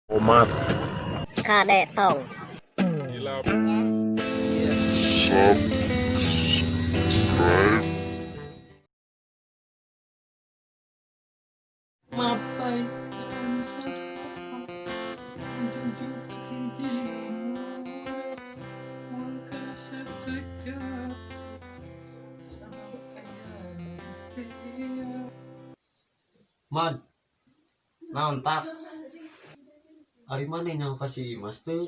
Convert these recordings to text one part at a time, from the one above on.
Tomat. Kadek tong. Mabaikan sekarang menjunjung tinggi langkah sekejap sampai dia. Man, Naon tak? ari mana yang kasih Mas tuh?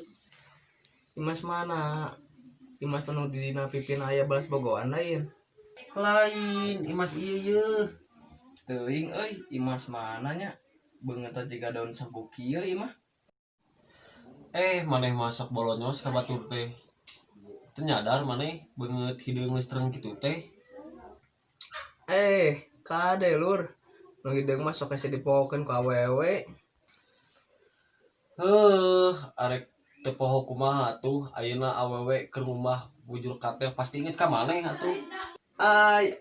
Imas mana? Imas anu di dina pipin aya balas bogohan lain. Lain, Imas iya. Teuing euy, Imas mana nya? Beungeut jiga daun saku kieu ieu mah. Maneh masak bolonyos ka batur teh. Teu nyadar maneh beungeut hideung geus tereng kitu teh. Kade lur. Nu hideung mah sok asa dipohokeun ku awewe. Arek teu poho kumaha atuh ayeuna awewe keur ngumah bujur katel pasti inget ka maneh atuh. Ai,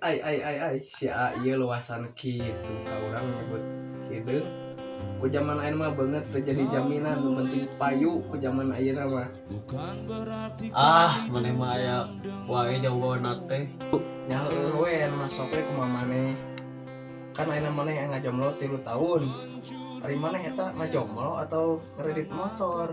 si A ieu luasan kitu ka urang nyebut hideung. Ku zaman ayeuna mah beungeut teu jadi jaminan, nu penting payu ku zaman ayeuna mah. Maneh mah aya wae jawabanna teh. Nya heueuh we anu masok we kumaha maneh. Kan ayeuna maneh ngajomblo 3 tahun. Ari maneh eta ngajomblo atau ngeredit motor?